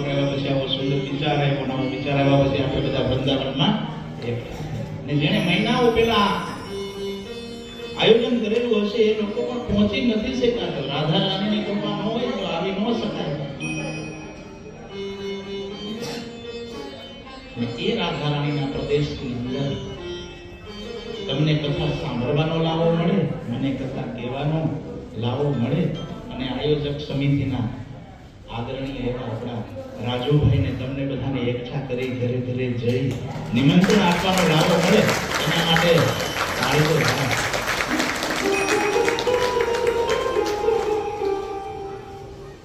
આવ્યા પછી આવો સુંદર વિચાર આવ્યો, નવો વિચાર આવ્યા પછી આપણે બધા વૃંદાવનમાં અને જેણે મહિનાઓ પહેલા આયોજન કરેલું હશે એ લોકો પણ પહોંચી નથી શક્યા. રાધા રાણીની કૃપા ન હોય તો આવી ન શકાય. એ રાધા રાણીના પ્રદેશની અંદર તમને કથા સાંભળવાનો લાવો મળે, મને કથા કહેવાનો લાવો મળે અને આયોજક સમિતિના આદરણીય એવા આપણા રાજુભાઈને તમને બધાને એકઠા કરી ઘરે ઘરે જઈ નિમંત્રણ આપવાનો લાવો મળે. એના માટે તાળીઓ થાય.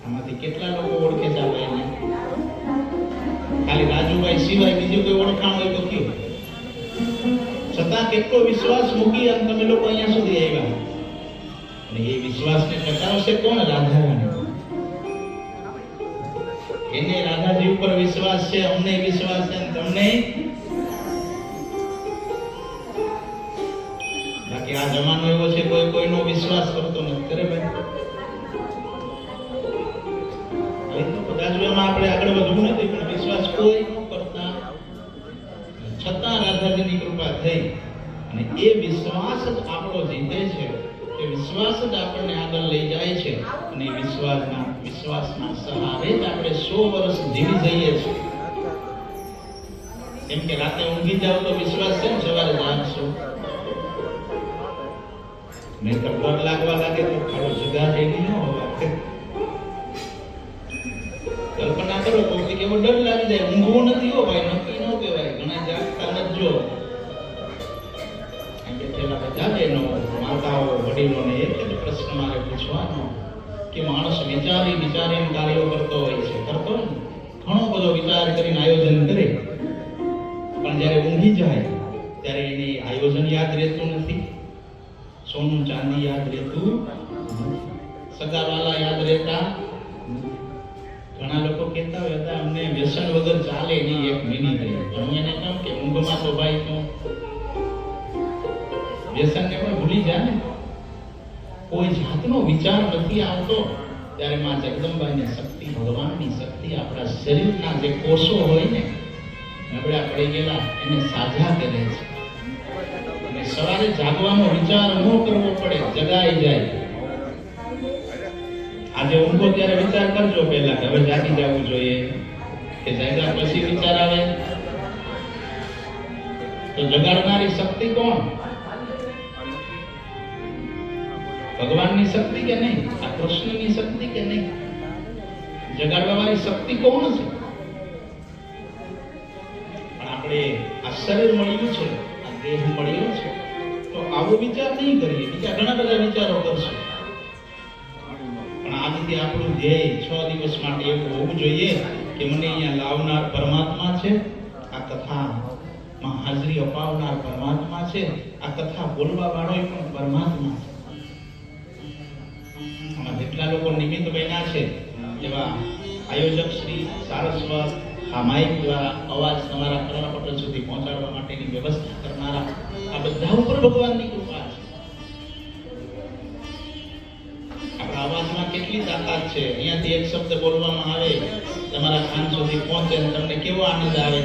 આમાંથી કેટલા લોકો ઓળખે છે ભાઈને? ખાલી રાજુભાઈ સિવાય બીજું કોઈ ઓળખાણ હોય તો કયો? છતાં કેટલો વિશ્વાસ મૂકી અને તમે લોકો અહીંયા સુધી આવ્યા. અને એ વિશ્વાસને ટકાવશે કોણ? રાધા રાણી. એને રાધાજી ઉપર વિશ્વાસ છે, અમને વિશ્વાસ છે, તમને. બાકી આ જમાનો એવો છે કોઈ કોઈનો વિશ્વાસ કરતો નથી. કરે ભાઈ? હવે તો બધા જ એમાં આપણે આગળ વધવું નથી, પણ વિશ્વાસ કોઈ ન કરતા. છતાં રાધાજીની કૃપા થઈ અને એ વિશ્વાસ જ આપણો જીતે છે. એ વિશ્વાસ જ આપણને આગળ લઈ જાય છે અને વિશ્વાસના સહારે જ આપણે 100 વર્ષ જીવી જઈએ છીએ. એમ કે રાતે ઊંઘી જાવ તો વિશ્વાસ છે ને સવારે જાગશો. નહીં તો ડર લાગવા લાગે તો ખાડો જગા જેવી ન હોય. કલ્પના કરો કોઈક એવો ડર લાગી જાય, ઊંઘવું નથી હો ભાઈ, નક્કી ન કહેવાય. ઘણા જાગતા નથી. જો માતાઓ વડીલોને એક જ પ્રશ્ન મારે પૂછવાનો કે માણસ વિચારીને કાર્યો કરતો હોય છે, કરતો ને ઘણો બધો વિચાર કરીને આયોજન કરે, પણ જ્યારે ઊંઘી જાય ત્યારે એને આયોજન યાદ રહેતું નથી, સોનું ચાંદી યાદ રહેતું, સગાવાલા યાદ રહેતા. ઘણા લોકો કહેતા હોય હતા અમને વ્યસન વગર ચાલે નહીં 1 મિનિટ. હું એને કહું કે ઊંઘમાં તો ભાઈ તું વ્યસનને પણ ભૂલી જાય ને. કોઈ જાતનો વિચાર નથી આવતો ત્યારે માં જગદંબાની શક્તિ, ભગવાનની શક્તિ આપણા શરીરના જે કોષો હોય ને નબળા પડી ગયેલા એને સાજા કરે છે અને સવારે જાગવાનો વિચાર ન કરવો પડે, જગાઈ જાય. આજે ઊંઘો ત્યારે વિચાર કરજો પહેલા કે હવે જાગી જવું જોઈએ, કે જાગ્યા પછી વિચાર આવે. તો જગાડનારી શક્તિ કોણ? ભગવાનની શક્તિ કે નહીં? આ કૃષ્ણની શક્તિ કે નહીં? જગાડવા વાળી શક્તિ કોણ છે? પણ આપણે આ શરીર મળ્યું છે, આ દેહ મળ્યો છે, તો આવો વિચાર નહીં કરીએ. બીજા ઘણા બધા વિચારો કરશું. પણ આ રીતે આપણું ધ્યેય 6 દિવસ માટે એવું હોવું જોઈએ કે મને અહીંયા લાવનાર પરમાત્મા છે, આ કથામાં હાજરી અપાવનાર પરમાત્મા છે, આ કથા બોલવા વાળો પણ પરમાત્મા છે. જેટલા લોકો નિમિત્ત બન્યા છે એવા આયોજક શ્રી સારસ્વત, આ માઇક દ્વારા અવાજ તમારા કર્ણપટલ સુધી પહોંચાડવા માટેની વ્યવસ્થા કરનારા, આ બધા ઉપર ભગવાનની કૃપા છે. આપણા અવાજમાં કેટલી તાકાત છે. અહીંયાથી એક શબ્દ બોલવામાં આવે તમારા કાન સુધી પહોંચે અને તમને કેવો આનંદ આવે.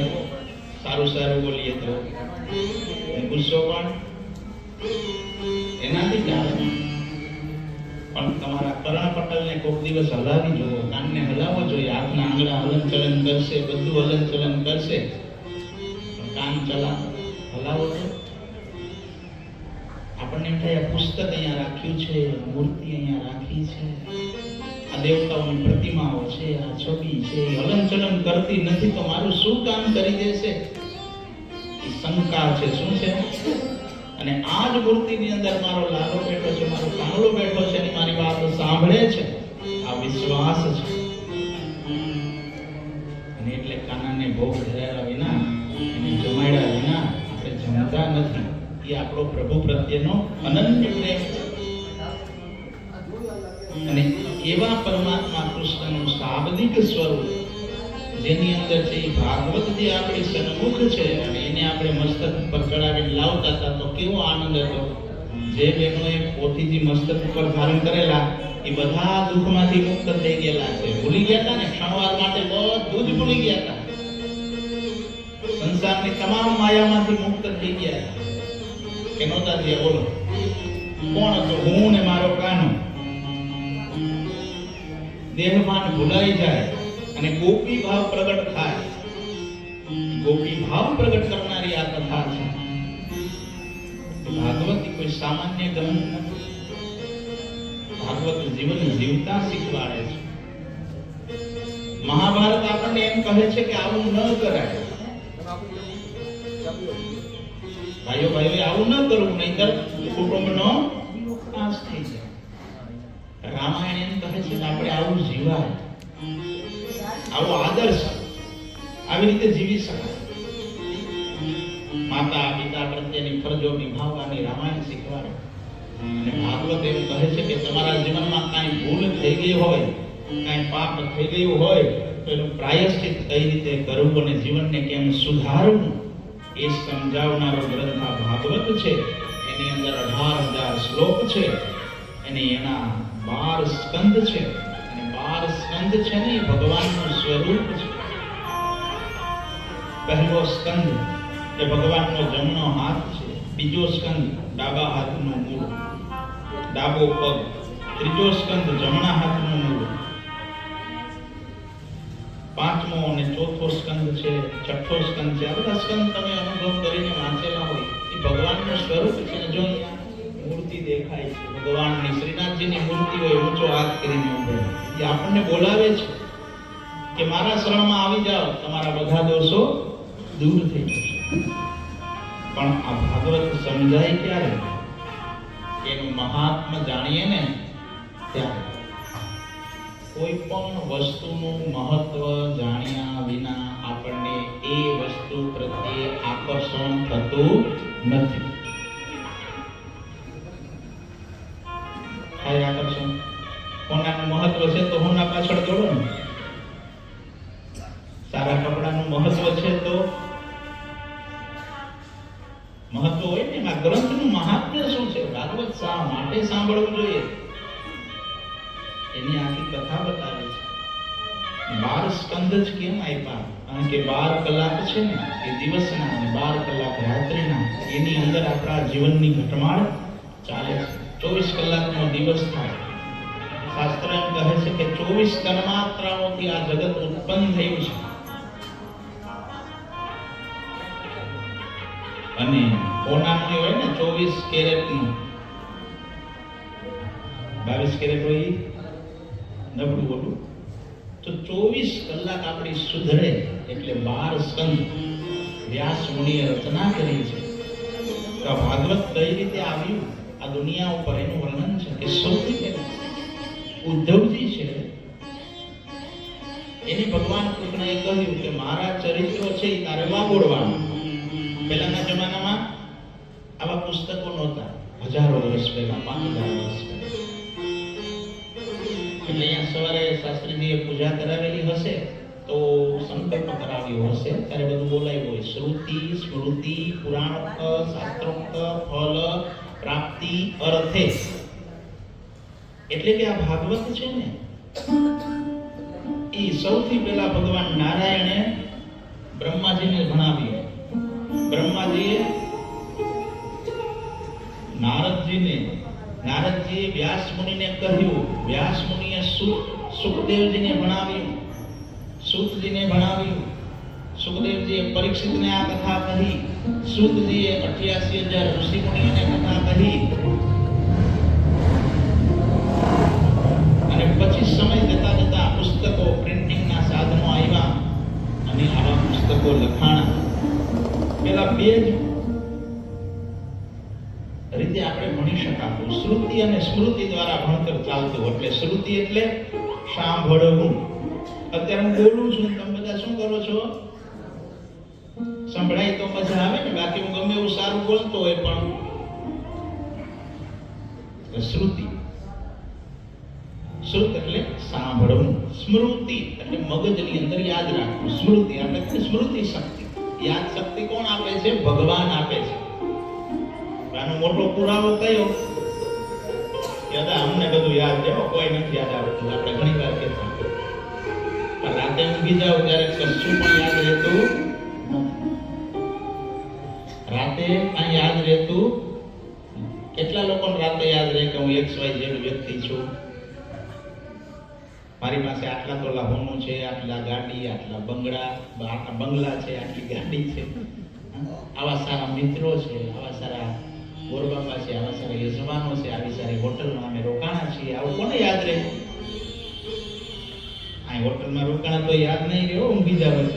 સારું બોલીએ તો ગુસ્સો પણ એનાથી જ આવે. પણ તમારા કર્ણપટલને કોઈક દિવસ હલાવી જુઓ, કાનને હલાવવો જોઈએ. હાથના આંગળા હલનચલન કરશે, બધું હલનચલન કરશે, કાન હલાવો તો આપણને એમ થાય પુસ્તક અહીંયા રાખ્યું છે, મૂર્તિ અહીંયા રાખી છે, આ દેવતાઓની પ્રતિમાઓ છે, આ છબી છે, હલનચલન કરતી નથી તો મારું શું કામ કરી દેશે? એ શંકા છે. શું છે? અને આ જ મૂર્તિની અંદર મારો લાલો બેઠો છે, મારો કાંગડો બેઠો છે અને મારી વાત સાંભળે છે. આ વિશ્વાસ છે. અને એટલે કાનાને ભોગ ધરાવ્યા વિના, એને જમાડ્યા વિના આપણે જમતા નથી. એ આપણો પ્રભુ પ્રત્યેનો અનંત પ્રેમ. અને એવા પરમાત્મા કૃષ્ણનું શાબ્દિક સ્વરૂપ જેની અંદર છે એ ભાગવત જે આપણી સન્મુખ છે અને એને આપણે મસ્તક ઉપર ચડાવીને લાવતા હતા તો કેવો આનંદ હતો. જે બહેનોએ પોથીજી મસ્તક ઉપર ધારણ કરેલા એ બધા દુઃખમાંથી મુક્ત થઈ ગયેલા છે. ભૂલી ગયા હતા ને ક્ષણવાર માટે બધું જ ભૂલી ગયા હતા. સંસારની તમામ માયામાંથી મુક્ત થઈ ગયા કે નહોતા થયા. બોલો કોણ હતો? હું ને મારો કાનો. દેહભાન ભૂલાઈ જાય અને ગોપી ભાવ પ્રગટ થાય. ગોપી ભાવ પ્રગટ કરનારી આ કથા છે. ભાગવત કોઈ સામાન્ય ગ્રંથ નથી. ભાગવત જીવન જીવતા શીખવાડે છે. મહાભારત આપણને એમ કહે છે કે આવું ન કરાય. ભાઈઓ આવું ન કરવું, નહીંતર કુટુંબનો નાશ થઈ જાય. રામાયણ એમ કહે છે કે આપણે આવું જીવાય, આવો આદર્શ આવી રીતે જીવી શકાય. માતા પિતા પ્રત્યેની ફરજો નિભાવવાની રામાયણ શીખવાડે. અને ભાગવત એમ કહે છે કે તમારા જીવનમાં કાંઈ ભૂલ થઈ ગઈ હોય, કાંઈ પાપ થઈ ગયું હોય તો એનું પ્રાયશ્ચિત કઈ રીતે કરવું અને જીવનને કેમ સુધારવું એ સમજાવનારો ગ્રંથ આ ભાગવત છે. એની અંદર 18,000 શ્લોક છે. એના 12 સ્કંદ છે. અને 12 સ્કંદ છે ને એ ભગવાનનું સ્વરૂપ છે. પહેલો સ્કંદ એ ભગવાનનો જમણો હાથ છે. બીજો સ્કંદ ડાબા હાથનું મૂળ, ડાબો પગ. ત્રીજો સ્કંદ જમણા હાથનું મૂળ. પાંચમો અને ચોથો સ્કંદ છે, છઠ્ઠો સ્કંદ છે. આ બધા સ્કંદ તમે અનુભવ કરીને વાંચેલા હોય. એ ભગવાનનું સ્વરૂપ છે. જો મૂર્તિ દેખાય છે ભગવાનની, શ્રીનાથજીની મૂર્તિ હોય, ઊંચો હાથ કરીને ઉભો, એ આપણને બોલાવે છે કે મારા શરણમાં આવી જાઓ, તમારા બધા દોષો દૂર થઈ જશે. પણ આ ભાગવત સમજાય ક્યારે? એનું મહાત્મ્ય જાણીએ ને ત્યારે. કોઈ પણ વસ્તુનું મહત્વ જાણ્યા વિના આપણને એ વસ્તુ પ્રત્યે આકર્ષણ થતું નથી. થાય આકર્ષણ? હોનાનું મહત્વ છે તો હોના પાછળ દોડો ને. સારા કપડાનું મહત્વ છે તો મહત્વ હોય ને. આ ગ્રંથનું મહાત્મ્ય શું છે? ભાગવત શા માટે સાંભળવું જોઈએ એની આખી કથા બતાવે છે. 12 સ્કંદ જ કેમ આપ્યા? કારણ કે 12 કલાક છે ને એ દિવસના અને 12 કલાક રાત્રિના, એની અંદર આપણા જીવનની ઘટમાળ ચાલે છે. 24 કલાકનો દિવસ થાય. શાસ્ત્ર એમ કહે છે કે 24 તન્માત્રાઓથી આ જગત ઉત્પન્ન થયું છે. અને સોનાનું હોય ને 24 કેરેટનું, 22 કેરેટ હોય નબળું બોલું તો 24 કલાક આપણી સુધરે એટલે 12 સ્કંદ વ્યાસ મુનિએ રચના કરી છે. તો ભાગવત કઈ રીતે આવ્યું આ દુનિયા ઉપર એનું વર્ણન છે. કે સૌથી પહેલા ઉદ્ધવજી છે એને ભગવાન કૃષ્ણએ કહ્યું કે મારા ચરિત્રો છે એ તારે વાગોળવાના. પહેલાના જમાનામાં આવા પુસ્તકો નહોતા. હજારો વર્ષ પહેલા, 5,000 વર્ષ પહેલા. એટલે અહીંયા સવારે શાસ્ત્રીજીએ પૂજા કરાવેલી હશે તો સંકલ્પ કરાવ્યો હશે ત્યારે બધું બોલાયું હોય. શ્રુતિ, સ્મૃતિ, પુરાણોક્ત, શાસ્ત્રોક્ત, ફલ, પ્રાપ્તિ, અર્થે. એટલે કે આ ભાગવત છે ને એ સૌથી પહેલા ભગવાન નારાયણે બ્રહ્માજીને ભણાવ્યું. બ્રહ્માજીએ નારદજીએ વ્યાસ મુનિને કહ્યું. વ્યાસ મુનિએ સુખદેવજીને ભણાવ્યું, સૂતજીને ભણાવ્યું. સુખદેવજીએ પરીક્ષિતને આ કથા કહી. સૂતજીએ 88,000 ઋષિ મુનિઓને કથા કહી. અને પછી સમય જતા જતા પુસ્તકો, પ્રિન્ટિંગના સાધનો આવ્યા અને આવા પુસ્તકો લખાણા. પેલા બે જ રીતે આપણે ભણી શકાતું. શ્રુતિ અને સ્મૃતિ દ્વારા ભણતર ચાલતું. એટલે શ્રુતિ એટલે સાંભળવું. અત્યારે હું બોલું છું, તમે બધા શું કરો છો? સંભળાય તો મજા આવે ને. બાકી હું ગમે એવું સારું બોલતો હોય પણ શ્રુતિ. શ્રુત એટલે સાંભળવું. સ્મૃતિ એટલે મગજની અંદર યાદ રાખવું. સ્મૃતિ એટલે સ્મૃતિ શક્તિ. યાદ શક્તિ કોણ આપે છે? ભગવાન આપે છે. આનો મોટો પુરાવો કયો? યાદ અમને બધું યાદ છે, કોઈ નથી યાદ આવતું. આપણે ઘણી વાર કહેતા પણ રાતે ઊંઘી જાવ ત્યારે કશું પણ યાદ રહેતું નથી. રાતે કાંઈ યાદ રહેતું. કેટલા લોકોને રાતે યાદ રહે કે હું XYZ વ્યક્તિ છું, મારી પાસે આટલા તોલા હોનું છે, આટલા ગાડી, આટલા બંગલા છે, આટલી ગાડી છે, આવા સારા મિત્રો છે, આવા સારા ગોરબાપા છે, આવા સારા યજમાનો છે, આવી સારી હોટલમાં અમે રોકાણા છીએ. આવું કોને યાદ રહે? આ હોટલમાં રોકાણા તો યાદ નહીં રહ્યો, ઊંઘી જાવ છે.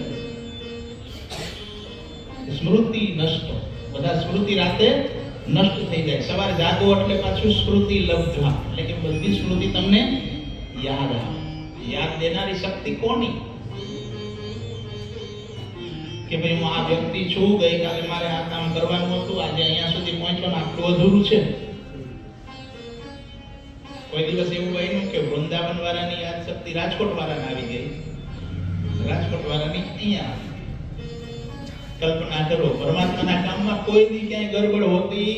સ્મૃતિ નષ્ટ, બધા સ્મૃતિ રાતે નષ્ટ થઈ જાય. સવારે જાગો એટલે પાછું સ્મૃતિ લબ્ધા, એટલે કે બધી સ્મૃતિ તમને યાદ આવે. યાદ દેનારી શક્તિ કોની? કે ભાઈ હું આ વ્યક્તિ છું, ગઈકાલે મારે આ કામ કરવાનું હતું, આજે અહીંયા સુધી પહોંચ્યો ને આટલું અધૂરું છે. કોઈ દિવસ એવું બન્યું કે વૃંદાવન વાળાની યાદ શક્તિ રાજકોટ વાળાને આવી ગઈ, રાજકોટ વાળાની અહીંયા આવી? કલ્પના કરો, પરમાત્માના કામમાં કોઈ દી ક્યાંય ગડબડ હોતી.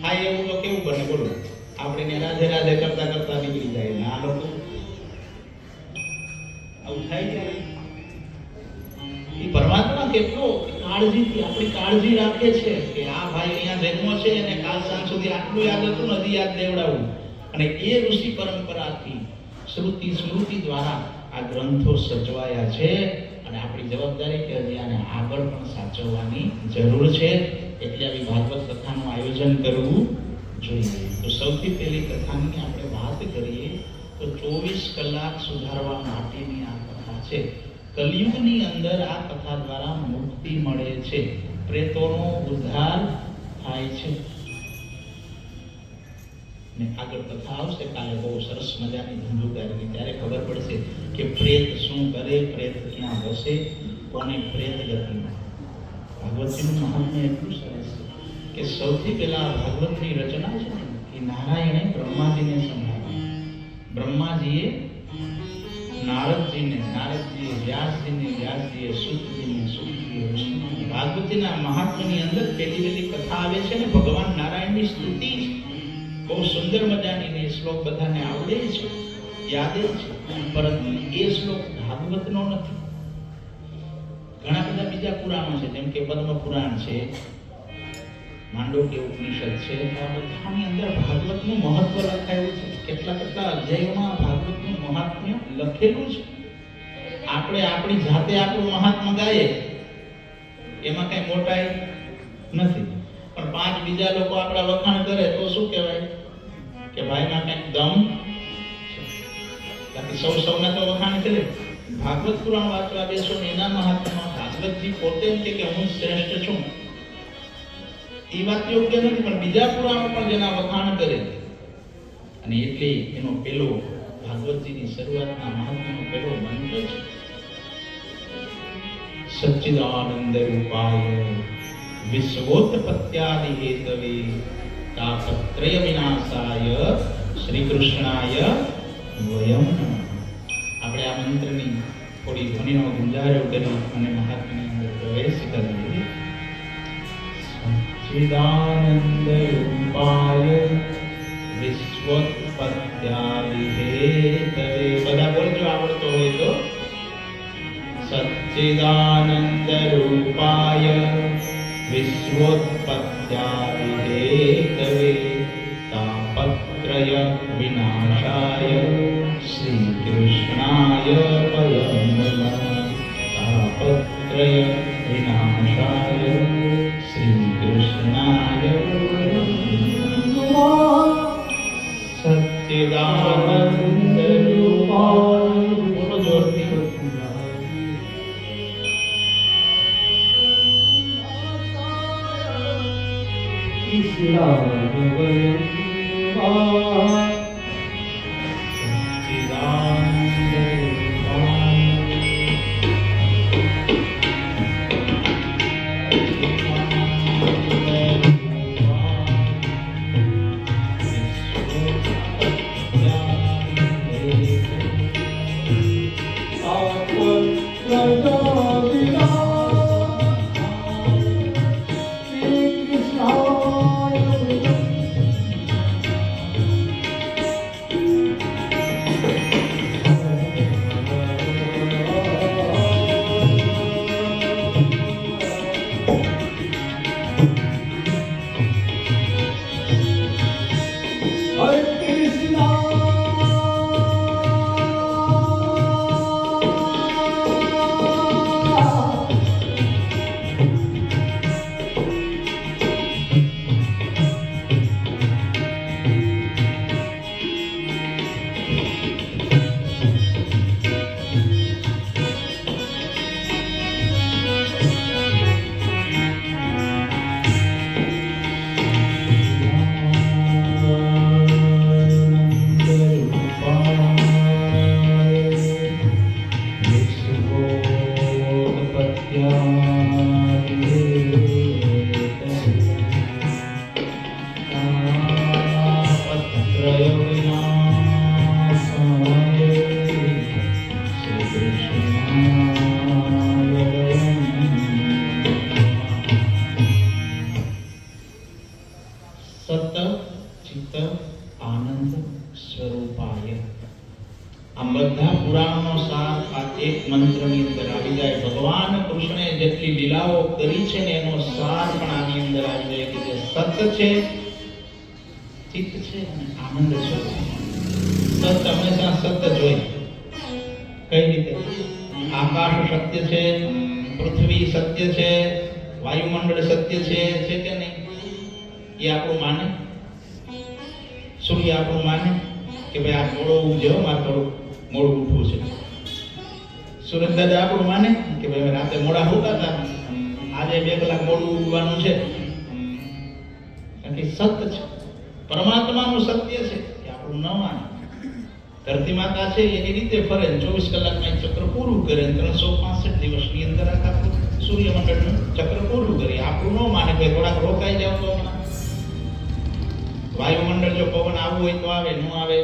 હા, એવું તો કેવું બને બોલો? આપણે રાધે રાધે કરતા કરતા નીકળી જાય ને આ લોકો આવું થાય છે. એ પરમાત્મા કેટલો કાળજીથી આપણી કાળજી રાખે છે કે આ ભાઈ અહીંયા જન્મ છે અને કાલ સાંજ સુધી આટલું યાદ હતું, નથી યાદ દેવડાવું. અને એ ઋષિ પરંપરાથી શ્રુતિ સ્મૃતિ દ્વારા આ ગ્રંથો સચવાયા છે. અને આપણી જવાબદારી કે હજી આને આગળ પણ સાચવવાની જરૂર છે. એટલે આવી ભાગવત કથાનું આયોજન કરવું જોઈએ. તો સૌથી પહેલી કથાની આપણે વાત કરીએ તો 24 કલાક સુધારવા માટેની આ કથા છે. કલિયુગની અંદર આ કથા દ્વારા મુક્તિ મળે છે, પ્રેતોનો ઉદ્ધાર થાય છે. ને આગળ કથા આવશે કાલે, બહુ સરસ મજાની ધંધુકારી, ત્યારે ખબર પડશે કે પ્રેત શું કરે, પ્રેત ક્યાં વસે, કોને પ્રેત ગતિ. ભાગવતજીનું મહાત્મ્ય એટલું સરસ છે કે સૌથી પહેલા ભાગવતની રચના છે ને એ નારાયણે બ્રહ્માજીને સંભળાવી. બ્રહ્માજીએ નારદજીને, નારદજીએ વ્યાસજીને, વ્યાસજીએ સૂતજીને, સૂતજીએ વિષ્ણુને. ભાગવતજીના મહાત્મ્યની અંદર પહેલી કથા આવે છે ને ભગવાન નારાયણની સ્તુતિ છે. બહુ સુંદર મજાની ને શ્લોક બધાને આવડે છે, યાદ છે, પરંતુ એ શ્લોક ભાગવતનો નથી. ઘણા બધા બીજા પુરાણો છે, જેમ કે પદ્મ પુરાણ છે, માંડોક્ય ઉપનિષદ છે, આ બધાની અંદર ભાગવતનું મહત્વ લખાયું છે. કેટલા અધ્યાયોમાં ભાગવતનું મહાત્મ્ય લખેલું છે. આપણે આપણી જાતે આપણું મહાત્મ્ય ગાઈએ એમાં કઈ મોટાઈ નથી, પણ 5 બીજા લોકો આપણા વખાણ કરે તો શું કહેવાય કે ભાઈમાં કંઈક દમ છે. બાકી સૌના તો વખાણ કરે. ભાગવત પુરાણ વાંચવા બેસો ને એના મહાત્મામાં ભાગવતજી પોતે એમ કે હું શ્રેષ્ઠ છું, એ વાત યોગ્ય નથી, પણ બીજા પુરાણો પણ જેના વખાણ કરે. અને એટલે એનો પેલો ભાગવતજીની શરૂઆતના મહાત્માનો પેલો મંત્ર છે સચ્ચિદાનંદ રૂપાય વિશ્વોત્પત્યાદિ હેતવે તાપત્રય વિનાશાય શ્રી કૃષ્ણાય વયમ નમઃ. આપણે આ મંત્રની થોડી ધ્વનિનો ગુંજારો કરી અને મહાત્માની અંદર પ્રવેશ કરીએ. સચ્ચિદાનંદ રૂપાય વિશ્વોત્પત્યાદિ હેતવે. બધા બોલજો આવડતો હોય તો. સચ્ચિદાનંદ રૂપાય વિશ્વોત્પત્યાદિ હેતવે તાપત્રય વિનાશાય શ્રી કૃષ્ણાય વયમ નમઃ. તાપત્રય વિનાશાય શ્રી કૃષ્ણાય વયમ નમઃ. સચ્ચિદાનંદ રૂપાય. બોલો જોરથી. બધા પુરાણનો સાર આ એક મંત્રની અંદર આવી જાય. ભગવાન કૃષ્ણે જેટલી લીલાઓ કરી છે ને એનો સાર પણ આની અંદર આવી જાય કે જે સત્ય છે, ચિત્ત છે અને આનંદ છે. સત્ય હંમેશા સત્ય જોઈ. કઈ રીતે? આકાશ સત્ય છે, પૃથ્વી સત્ય છે, વાયુમંડળ સત્ય છે કે નહીં? એ આપણું માને? સૂર્ય આપણું માને કે ભાઈ આ મોડો ઉગ્યો, મારે થોડું મોડું ઉઠવું છે? સૂરજ દાદા આપણું માને કે ભાઈ રાતે મોડા હોતા હતા, આજે 2 કલાક મોડું ઉગવાનું છે? કારણ કે સત્ય છે, પરમાત્માનું સત્ય છે કે આપણું ન માને. ધરતી માતા છે એની રીતે ફરે, 24 કલાકમાં ચક્ર પૂરું કરે, 365 દિવસની અંદર આખા સૂર્યમંડળનું ચક્ર પૂરું કરે. આપણું ન માને કે થોડાક રોકાઈ જાવ તો હમણાં. વાયુમંડળ જો પવન આવવું હોય તો આવે, ન આવે.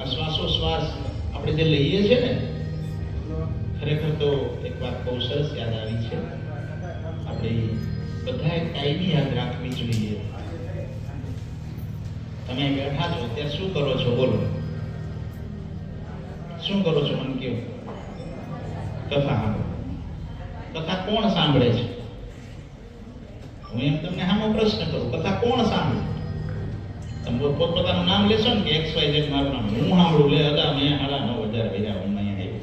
આ શ્વાસોશ્વાસ આપણે જે લઈએ છીએ ને, ખરેખર તો એક વાત બહુ સરસ યાદ આવી છે. આપણે બધાએ કાયમી યાદ રાખવી જોઈએ. તમે બેઠા છો ત્યારે શું કરો છો? બોલો, શું કરો છો? મને કહો. કથા સાંભળો. કથા કોણ સાંભળે છે? હું એમ તમને સામો પ્રશ્ન કરું, કથા કોણ સાંભળે? તમે પોતપોતાનું નામ લેશો ને કે XYZ મારું નામ, હું સાંભળું. લે હતા મેં 9,500 ભર્યા, હું અહીંયા આવ્યો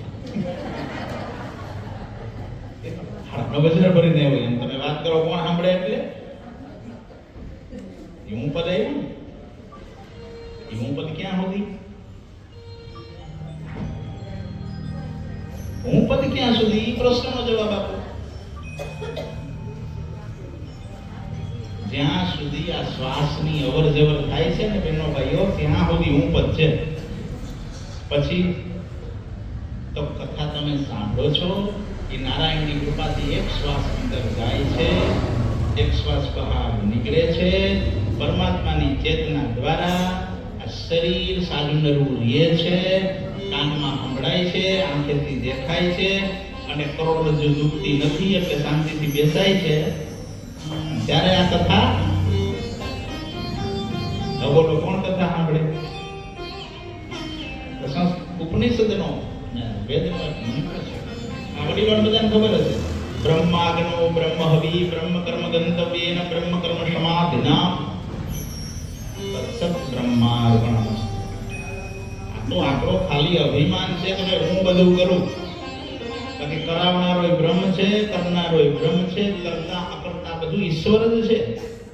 9,500 ભરીને આવ્યો. એમ તમે વાત કરો કોણ સાંભળે? એટલે હું પદ આવ્યું ને, હું પદ ક્યાં સુધી? હું પદ ક્યાં સુધી? એ પ્રશ્નનો જવાબ આપો. જ્યાં સુધી આ શ્વાસની અવર જવર થાય છે ને બેનો ભાઈઓ, ત્યાં સુધી હું પદ છે. પછી તો કથા તમે સાંભળો છો એ નારાયણની કૃપાથી એક શ્વાસ અંદર જાય છે, એક શ્વાસ બહાર નીકળે છે. પરમાત્માની ચેતના દ્વારા આ શરીર સાજું નરવું રહે છે, કાનમાં સંભળાય છે, આંખેથી દેખાય છે અને કરોડરજ્જુ દુખતી નથી એટલે શાંતિથી બેસાય છે. ત્યારે આ કથા બોલો કોણ કથા સાંભળે? ઉપનિષદનો વેદનો મંત્ર છે. આ વડીલોને બધાને ખબર હશે. બ્રહ્માગ્નો બ્રહ્મ હવિ બ્રહ્મ કર્મ ગંતવ્યેન બ્રહ્મ કર્મ સમાધિના તત્સત બ્રહ્માર્પણમસ્તુ. આટલો આંકડો ખાલી અભિમાન છે કે હું બધું કરું. બાકી કરાવનારો બ્રહ્મ છે, કરનારો બ્રહ્મ છે, કરતા અકર્તા બધું ઈશ્વર જ છે.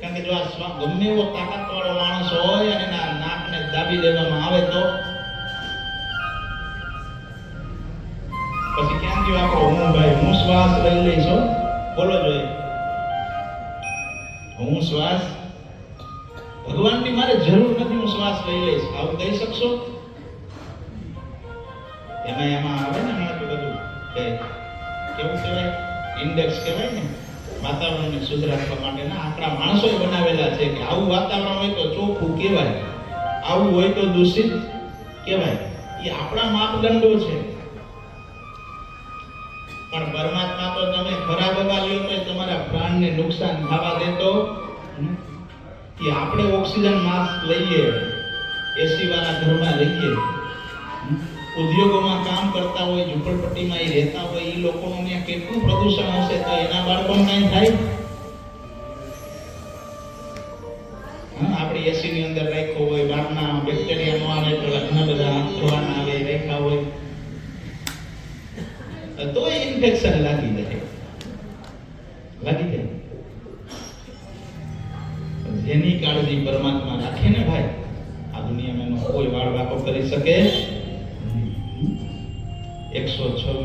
કારણ કે જો આ ગમે એવો તાકાતવાળો માણસ હોય અને એના નાકને દાબી દેવામાં આવે તો પછી ક્યાં ગયો આપણો હું? ભાઈ હું શ્વાસ લઈ લઈશ. બોલો જોઈએ, હું શ્વાસ ભગવાનની મારે જરૂર નથી, હું શ્વાસ લઈ લઈશ. આવું કહી શકશો? એમાં આવે ને હમણાં તો બધું કેવું કહેવાય, ઇન્ડેક્સ કહેવાય ને, વાતાવરણને શુદ્ધ રાખવા માટેના આપણા માણસોએ બનાવેલા છે કે આવું વાતાવરણ હોય તો ચોખ્ખું કહેવાય, આવું હોય તો દૂષિત કહેવાય. એ આપણા માપદંડો છે. પણ પરમાત્મા તો તમે ખરાબ હવા લ્યો તો તમારા પ્રાણને નુકસાન થવા દેતો. કે આપણે ઓક્સિજન માસ્ક લઈએ, એસી વાળા ઘરમાં લઈએ, ઉદ્યોગોમાં કામ કરતા હોય, ઝૂંપડપટ્ટીમાં એ રહેતા હોય, એ લોકોનું ત્યાં કેટલું પ્રદૂષણ હશે તો એના બાળકોને કઈ થાય? આપણે એસી ની અંદર રાખ્યો હોય, બહારના બેક્ટેરિયા નો આવે તો ઘણા બધા ધોવાના આવે રાખ્યા હોય તો ઇન્ફેક્શન લાગી જાય. જેની કાળજી પરમાત્મા રાખે ને ભાઈ, આ દુનિયામાં કોઈ વાળ વાકો કરી શકે. 126